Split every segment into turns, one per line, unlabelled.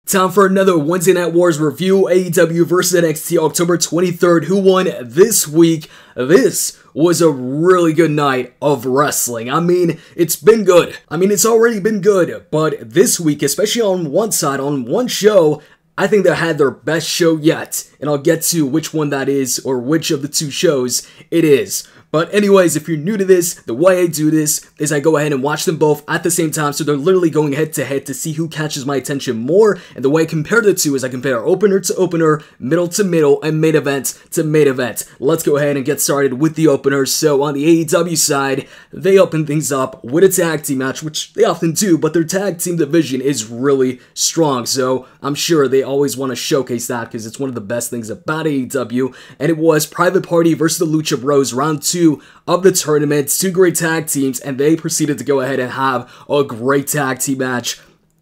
Time for another Wednesday Night Wars review. AEW vs NXT October 23rd. Who won this week? This was a really good night of wrestling. I mean, it's been good. It's already been good. But this week, especially on one side, on one show, I think they had their best show yet. And I'll get to which one that is, or which of the two shows it is. But anyways, if you're new to this, the way I do this is I go ahead and watch them both at the same time, so they're literally going head to head to see who catches my attention more, and the way I compare the two is I compare opener to opener, middle to middle, and main event to main event. Let's go ahead and get started with the openers. So on the AEW side, they open things up with a tag team match, which they often do, but their tag team division is really strong, so I'm sure they always want to showcase that because it's one of the best things about AEW, and it was Private Party versus the Lucha Bros, round 2 of the tournament. Two great tag teams, and they proceeded to go ahead and have a great tag team match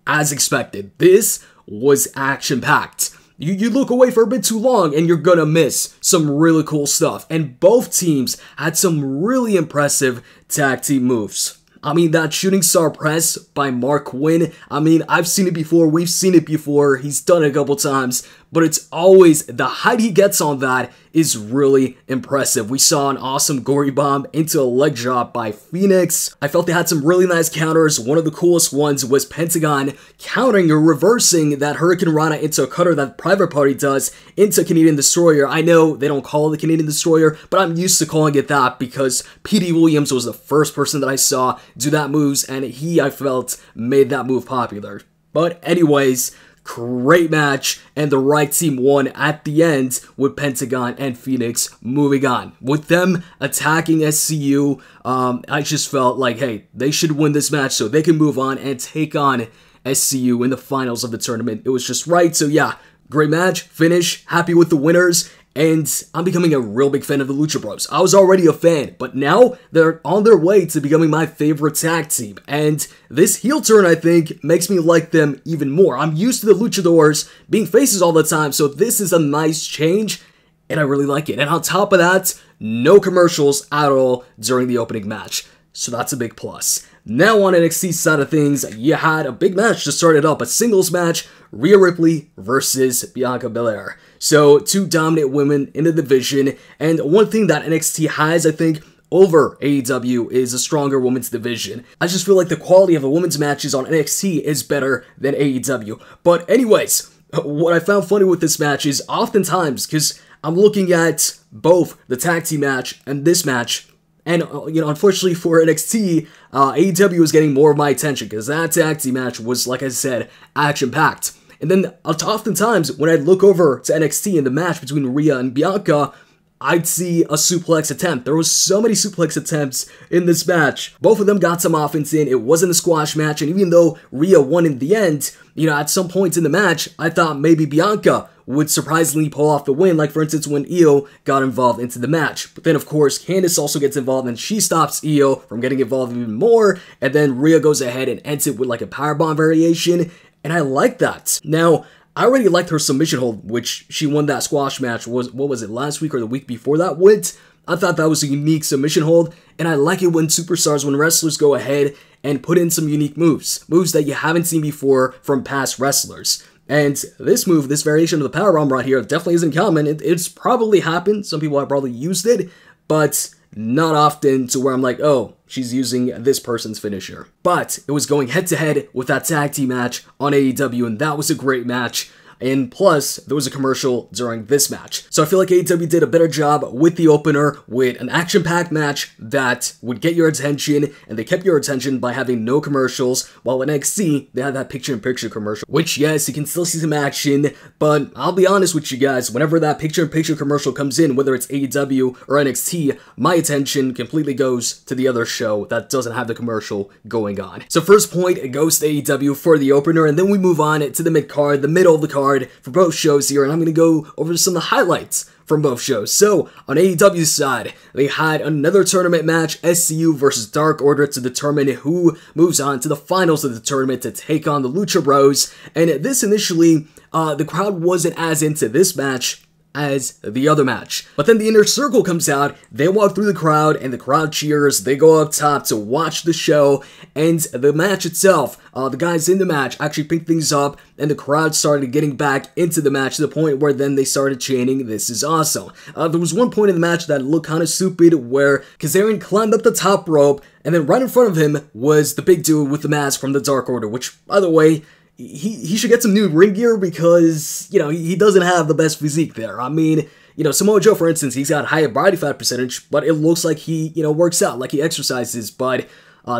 as expected. This was action-packed. You look away for a bit too long and you're gonna miss some really cool stuff, and both teams had some really impressive tag team moves. That shooting star press by Mark Quinn, I've seen it before, we've seen it before, he's done it a couple times, but it's always, the height he gets on that is really impressive. We saw an awesome gory bomb into a leg drop by Phoenix. I felt they had some really nice counters. One of the coolest ones was Pentagon countering or reversing that Hurricane Rana into a cutter that Private Party does into Canadian Destroyer. I know they don't call it the Canadian Destroyer, but I'm used to calling it that because P.D. Williams was the first person that I saw do that moves, and he, I felt, made that move popular. But anyways, great match, and the right team won at the end with Pentagon and Phoenix moving on. With them attacking SCU, I just felt like, hey, they should win this match so they can move on and take on SCU in the finals of the tournament. It was just right, so yeah, great match, finish, happy with the winners. And I'm becoming a real big fan of the Lucha Bros. I was already a fan, but now they're on their way to becoming my favorite tag team. And this heel turn, I think, makes me like them even more. I'm used to the Luchadors being faces all the time, so this is a nice change, and I really like it. And on top of that, no commercials at all during the opening match. So that's a big plus. Now on NXT's side of things, you had a big match to start it up, a singles match, Rhea Ripley versus Bianca Belair. So, two dominant women in the division, and one thing that NXT has, I think, over AEW is a stronger women's division. I just feel like the quality of the women's matches on NXT is better than AEW. But anyways, what I found funny with this match is oftentimes, because I'm looking at both the tag team match and this match, and, unfortunately for NXT, AEW was getting more of my attention because that tag team match was, like I said, action-packed. And then, oftentimes, when I'd look over to NXT in the match between Rhea and Bianca, I'd see a suplex attempt. There was so many suplex attempts in this match. Both of them got some offense in. It wasn't a squash match, and even though Rhea won in the end, at some points in the match, I thought maybe Bianca would surprisingly pull off the win, like for instance when Aew got involved into the match. But then of course Candice also gets involved and she stops Aew from getting involved even more, and then Rhea goes ahead and ends it with like a powerbomb variation, and I like that. Now, I already liked her submission hold, which she won that squash match, what was it, last week or the week before that with? I thought that was a unique submission hold, and I like it when superstars, when wrestlers go ahead and put in some unique moves that you haven't seen before from past wrestlers. And this move, this variation of the powerbomb right here, definitely isn't common. It's probably happened, some people have probably used it, but not often to where I'm like, oh, she's using this person's finisher. But it was going head to head with that tag team match on AEW, and that was a great match. And plus, there was a commercial during this match. So I feel like AEW did a better job with the opener, with an action-packed match that would get your attention, and they kept your attention by having no commercials, while in NXT, they had that picture-in-picture commercial, which, yes, you can still see some action, but I'll be honest with you guys, whenever that picture-in-picture commercial comes in, whether it's AEW or NXT, my attention completely goes to the other show that doesn't have the commercial going on. So first point, it goes to AEW for the opener, and then we move on to the mid-card, the middle of the card, for both shows here, and I'm going to go over some of the highlights from both shows. So, on AEW's side, they had another tournament match, SCU versus Dark Order, to determine who moves on to the finals of the tournament to take on the Lucha Bros, and this initially, the crowd wasn't as into this match as the other match. But then the Inner Circle comes out, they walk through the crowd, and the crowd cheers, they go up top to watch the show, and the match itself, the guys in the match actually picked things up, and the crowd started getting back into the match to the point where then they started chanting, "This is awesome." There was one point in the match that looked kind of stupid where Kazarian climbed up the top rope, and then right in front of him was the big dude with the mask from the Dark Order, which, by the way, he should get some new ring gear because, you know, he doesn't have the best physique there. I mean, you know, Samoa Joe, for instance, he's got higher body fat percentage, but it looks like he, you know, works out, like he exercises, but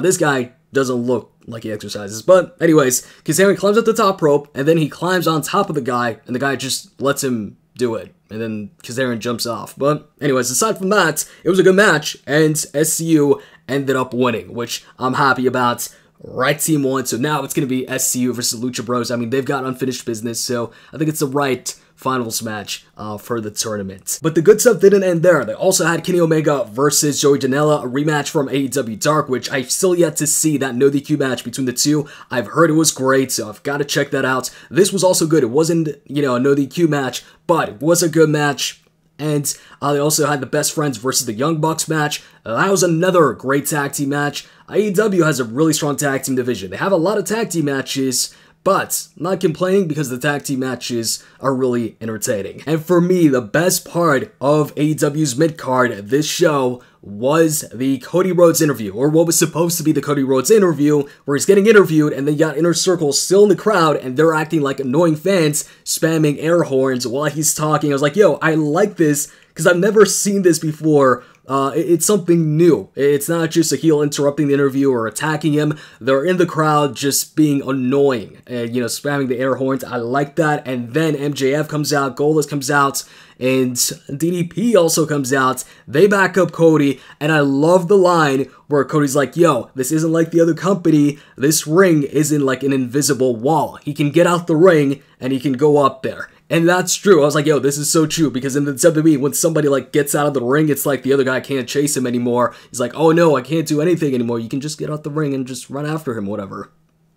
this guy doesn't look like he exercises. But anyways, Kazarian climbs up the top rope, and then he climbs on top of the guy, and the guy just lets him do it, and then Kazarian jumps off. But anyways, aside from that, it was a good match, and SCU ended up winning, which I'm happy about. Right team won, so now it's going to be SCU versus Lucha Bros. I mean, they've got unfinished business, so I think it's the right finals match for the tournament. But the good stuff didn't end there. They also had Kenny Omega versus Joey Janela, a rematch from AEW Dark, which I've still yet to see that no DQ match between the two. I've heard it was great, so I've got to check that out. This was also good. It wasn't, you know, a no DQ match, but it was a good match. And they also had the Best Friends versus the Young Bucks match. That was another great tag team match. AEW has a really strong tag team division. They have a lot of tag team matches, but I'm not complaining because the tag team matches are really entertaining. And for me, the best part of AEW's mid-card this show was the Cody Rhodes interview, or what was supposed to be the Cody Rhodes interview, where he's getting interviewed and they got Inner Circle still in the crowd and they're acting like annoying fans, spamming air horns while he's talking. I was like, yo, I like this because I've never seen this before. It's something new. It's not just a heel interrupting the interview or attacking him. They're in the crowd just being annoying and, you know, spamming the air horns. I like that. And then MJF comes out, Goldust comes out, and DDP also comes out. They back up Cody, and I love the line where Cody's like, yo, this isn't like the other company. This ring isn't like an invisible wall. He can get out the ring and he can go up there. And that's true. I was like, yo, this is so true, because in the WWE, when somebody like gets out of the ring, it's like the other guy can't chase him anymore. He's like, oh no, I can't do anything anymore. You can just get out the ring and just run after him, whatever.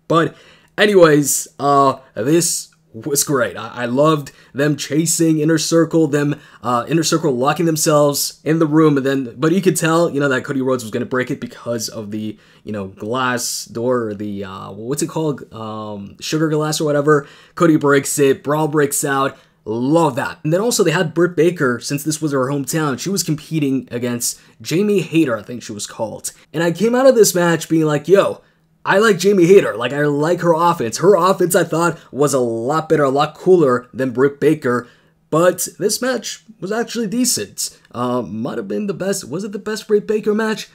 But anyways, this was great. I loved them chasing Inner Circle, them Inner Circle locking themselves in the room, and then, but you could tell, you know, that Cody Rhodes was going to break it because of the, you know, glass door, or the, what's it called, sugar glass or whatever. Cody breaks it, Brawl breaks out. Love that. And then also they had Britt Baker, since this was her hometown. She was competing against Jamie Hayter, I think she was called. And I came out of this match being like, yo, I like Jamie Hayter. Like, I like her offense. Her offense, I thought, was a lot better, a lot cooler than Britt Baker. But this match was actually decent. Might have been the best. Was it the best Britt Baker match?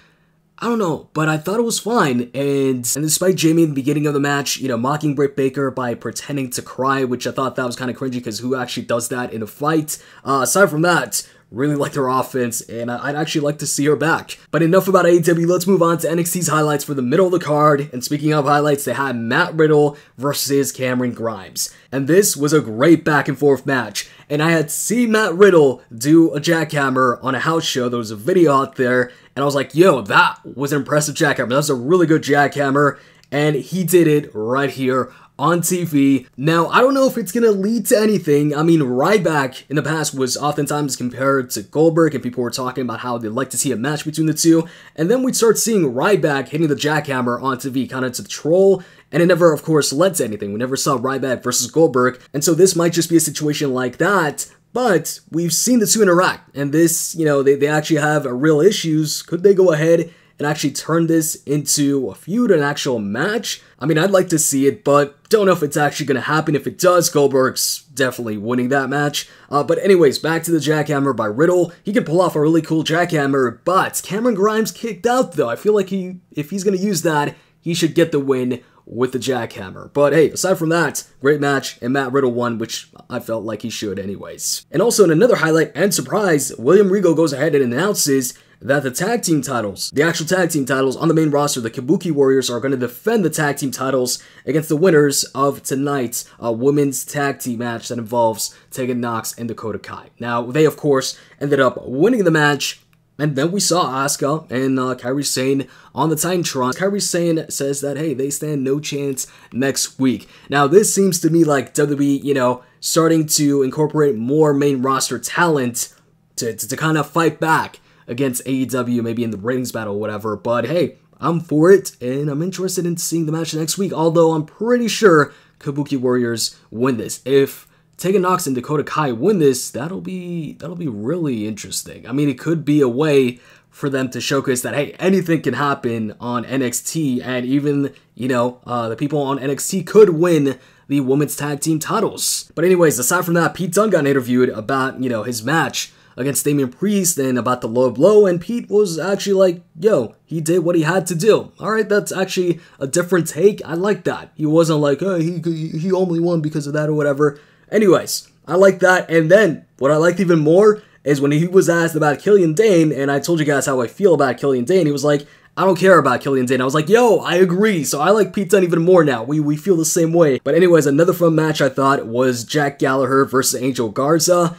I don't know, but I thought it was fine. And despite Jamie in the beginning of the match, you know, mocking Britt Baker by pretending to cry, which I thought that was kind of cringy because who actually does that in a fight? Aside from that, really liked her offense, and I'd actually like to see her back. But enough about AEW, let's move on to NXT's highlights for the middle of the card. And speaking of highlights, they had Matt Riddle versus Cameron Grimes. And this was a great back and forth match. And I had seen Matt Riddle do a jackhammer on a house show. There was a video out there, and I was like, yo, that was an impressive jackhammer. That was a really good jackhammer, and he did it right here on TV. Now, I don't know if it's gonna lead to anything. I mean, Ryback in the past was oftentimes compared to Goldberg, and people were talking about how they'd like to see a match between the two. And then we'd start seeing Ryback hitting the jackhammer on TV, kind of to troll, and it never, of course, led to anything. We never saw Ryback versus Goldberg, and so this might just be a situation like that. But we've seen the two interact, and this, you know, they actually have real issues. Could they go ahead and actually turn this into a feud, an actual match? I mean, I'd like to see it, but don't know if it's actually going to happen. If it does, Goldberg's definitely winning that match. But anyways, back to the jackhammer by Riddle. He could pull off a really cool jackhammer, but Cameron Grimes kicked out, though. I feel like if he's going to use that, he should get the win with the jackhammer. But hey, aside from that, great match, and Matt Riddle won, which I felt like he should anyways. And also in another highlight and surprise, William Regal goes ahead and announces that the tag team titles, the actual tag team titles on the main roster, the Kabuki Warriors, are going to defend the tag team titles against the winners of tonight's women's tag team match that involves Teagan Nox and Dakotai. Now, they, of course, ended up winning the match, And then we saw Asuka and Kairi Sane on the Titantron. Kairi Sane says that, hey, they stand no chance next week. Now, this seems to me like WWE, starting to incorporate more main roster talent to kind of fight back against AEW, maybe in the ratings battle or whatever. But hey, I'm for it, and I'm interested in seeing the match next week, although I'm pretty sure Kabuki Warriors win this. If Teagan Nox and Dakotai win this, that'll be really interesting. I mean, it could be a way for them to showcase that, hey, anything can happen on NXT, and even, the people on NXT could win the women's tag team titles. But anyways, aside from that, Pete Dunne got interviewed about, his match against Damian Priest and about the low blow, and Pete was actually like, yo, he did what he had to do. Alright, that's actually a different take. I like that. He wasn't like, oh, he only won because of that or whatever. Anyways, I like that. And then, what I liked even more is when he was asked about Killian Dane, and I told you guys how I feel about Killian Dane, he was like, I don't care about Killian Dane. I was like, yo, I agree. So I like Pete Dunne even more now. We feel the same way. But anyways, another fun match I thought was Jack Gallagher versus Angel Garza.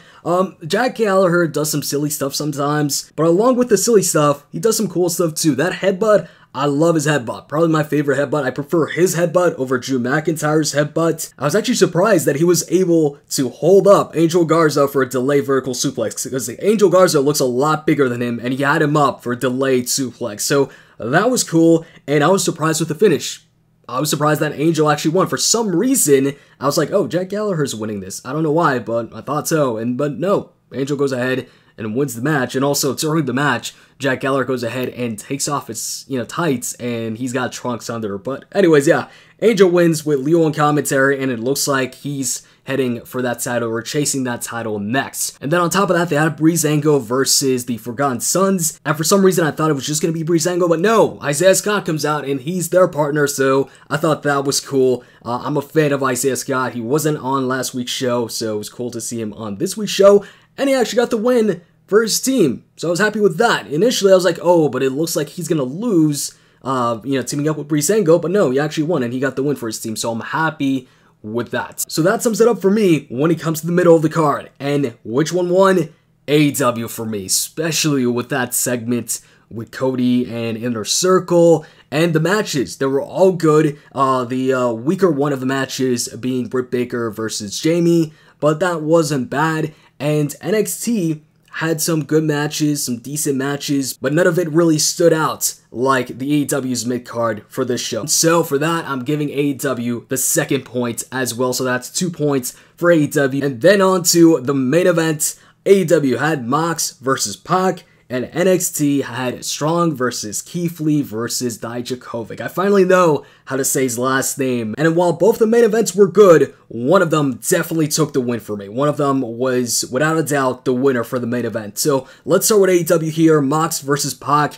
Jack Gallagher does some silly stuff sometimes, but along with the silly stuff, he does some cool stuff too. That headbutt, I love his headbutt. Probably my favorite headbutt. I prefer his headbutt over Drew McIntyre's headbutt. I was actually surprised that he was able to hold up Angel Garza for a delayed vertical suplex, because Angel Garza looks a lot bigger than him, and he had him up for a delayed suplex. So that was cool, and I was surprised with the finish. I was surprised that Angel actually won. For some reason, I was like, oh, Jack Gallagher's winning this. I don't know why, but I thought so. But no, Angel goes ahead and wins the match. And also, during the match, Jack Gallagher goes ahead and takes off his, tights, and he's got trunks under. But anyways, yeah, Angel wins with Leo on commentary, and it looks like he's heading for that title or chasing that title next. And then on top of that, they had Breezango versus the Forgotten Sons. And for some reason, I thought it was just going to be Breezango, but no, Isaiah Scott comes out and he's their partner, so I thought that was cool. I'm a fan of Isaiah Scott. He wasn't on last week's show, so it was cool to see him on this week's show, and he actually got the win for his team. So I was happy with that. Initially, I was like, oh, but it looks like he's going to lose, teaming up with Breezango, but no, he actually won and he got the win for his team, so I'm happy with that. So that sums it up for me when it comes to the middle of the card. And which one won? AEW for me, especially with that segment with Cody and Inner Circle. And the matches, they were all good. The weaker one of the matches being Britt Baker versus Jamie, but that wasn't bad. And NXT had some good matches, some decent matches, but none of it really stood out like the AEW's mid-card for this show. So for that, I'm giving AEW the second point as well, so that's 2 points for AEW. And then on to the main event, AEW had Mox versus Pok, and NXT had Strong versus Keith Lee versus Daijakovic. I finally know how to say his last name. And while both the main events were good, one of them definitely took the win for me. One of them was, without a doubt, the winner for the main event. So let's start with AEW here, Mox versus Pok.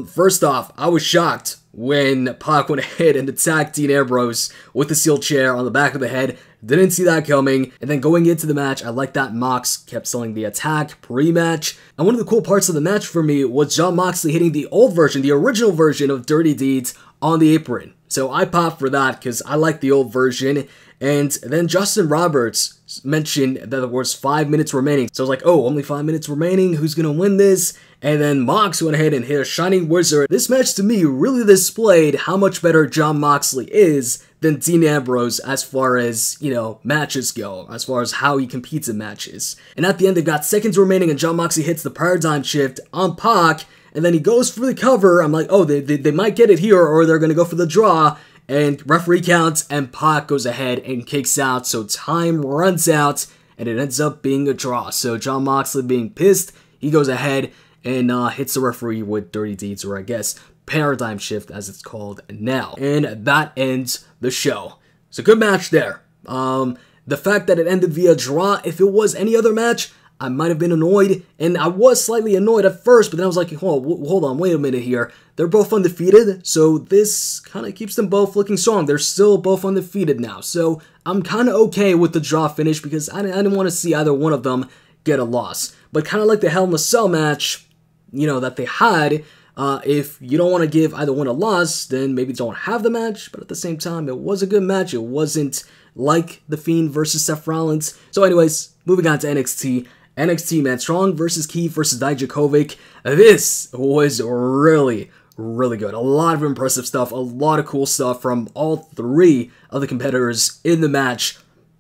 First off, I was shocked when Pok went ahead and attacked Dean Ambrose with the steel chair on the back of the head. Didn't see that coming. And then going into the match, I like that Mox kept selling the attack pre-match. And one of the cool parts of the match for me was Jon Moxley hitting the old version, the original version of Dirty Deeds on the apron. So I popped for that because I like the old version. And then Justin Roberts mentioned that there was 5 minutes remaining. So I was like, oh, only 5 minutes remaining? Who's going to win this? And then Mox went ahead and hit a Shining Wizard. This match to me really displayed how much better Jon Moxley is than Dean Ambrose as far as, matches go, as far as how he competes in matches. And at the end, they've got seconds remaining and Jon Moxley hits the paradigm shift on Pok, and then he goes for the cover. I'm like, oh, they might get it here, or they're going to go for the draw. And referee counts, and Pok goes ahead and kicks out, so time runs out, and it ends up being a draw. So Jon Moxley being pissed, he goes ahead and hits the referee with Dirty Deeds, or I guess Paradigm Shift as it's called now. And that ends the show. So good match there. The fact that it ended via draw, if it was any other match, I might have been annoyed, and I was slightly annoyed at first, but then I was like, hold on, wait a minute here. They're both undefeated, so this kind of keeps them both looking strong. They're still both undefeated now, so I'm kind of okay with the draw finish because I didn't want to see either one of them get a loss. But kind of like the Hell in a Cell match, that they had, if you don't want to give either one a loss, then maybe don't have the match, but at the same time, it was a good match. It wasn't like The Fiend versus Seth Rollins. So anyways, moving on to NXT. NXT, man. Strong versus Keith versus Daijakovic. This was really good. A lot of impressive stuff, a lot of cool stuff from all three of the competitors in the match.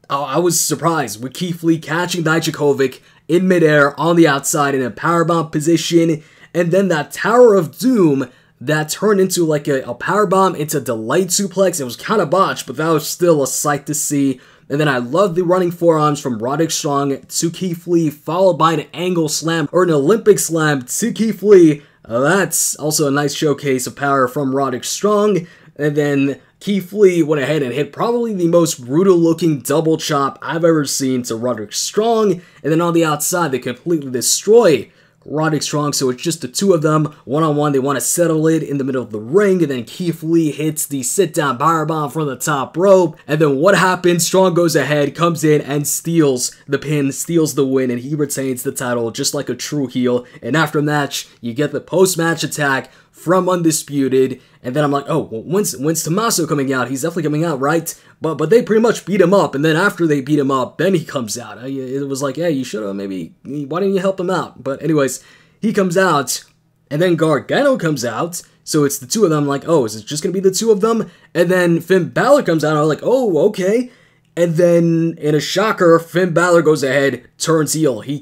I was surprised with Keith Lee catching Daijakovic in midair on the outside in a powerbomb position, and then that Tower of Doom that turned into like a powerbomb into delayed suplex. It was kind of botched, but that was still a sight to see. And then I love the running forearms from Roderick Strong to Keith Lee, followed by an angle slam or an Olympic slam to Keith Lee. That's also a nice showcase of power from Roderick Strong. And then Keith Lee went ahead and hit probably the most brutal looking double chop I've ever seen to Roderick Strong. And then on the outside, they completely destroy Roderick Strong, so it's just the two of them, one-on-one. They want to settle it in the middle of the ring, and then Keith Lee hits the sit-down powerbomb from the top rope, and then what happens? Strong goes ahead, comes in, and steals the pin, steals the win, and he retains the title just like a true heel. And after match, you get the post-match attack from Undisputed, and then I'm like, oh, well, when's Tommaso coming out? He's definitely coming out, right? But they pretty much beat him up, and then after they beat him up, then he comes out. It was like, hey, you should have maybe, why didn't you help him out? But anyways, he comes out, and then Gargano comes out, so it's the two of them. Like, oh, is it just gonna be the two of them? And then Finn Balor comes out, and I'm like, oh, okay. And then, in a shocker, Finn Balor goes ahead, turns heel. He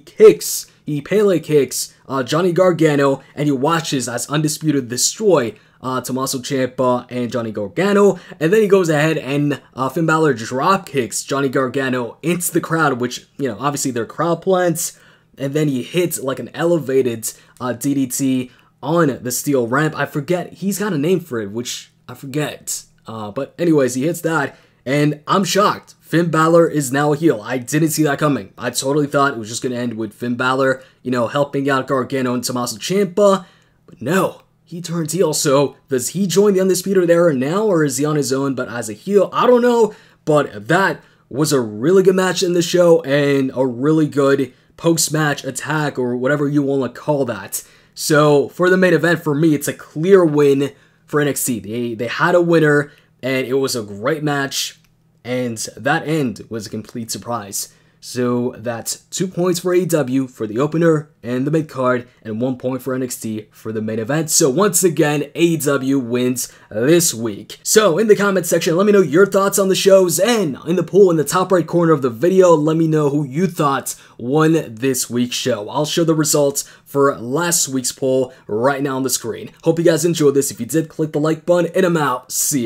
Pele kicks Johnny Gargano, and he watches as Undisputed destroy Tommaso Ciampa and Johnny Gargano, and then he goes ahead and Finn Balor drop kicks Johnny Gargano into the crowd, which, you know, obviously they're crowd plants, and then he hits like an elevated DDT on the steel ramp. I forget, he's got a name for it, which I forget, but anyways, he hits that, and I'm shocked. Finn Balor is now a heel. I didn't see that coming. I totally thought it was just going to end with Finn Balor, you know, helping out Gargano and Tommaso Ciampa, but no. He turns heel, so does he join the Undisputed Era now, or is he on his own, but as a heel? I don't know, but that was a really good match in the show, and a really good post-match attack, or whatever you want to call that. So, for the main event, for me, it's a clear win for NXT. They had a winner, and it was a great match, and that end was a complete surprise. So that's 2 points for AEW for the opener and the mid-card, and 1 point for NXT for the main event. So once again, AEW wins this week. So in the comment section, let me know your thoughts on the shows, and in the poll in the top right corner of the video, let me know who you thought won this week's show. I'll show the results for last week's poll right now on the screen. Hope you guys enjoyed this. If you did, click the like button, and I'm out. See ya.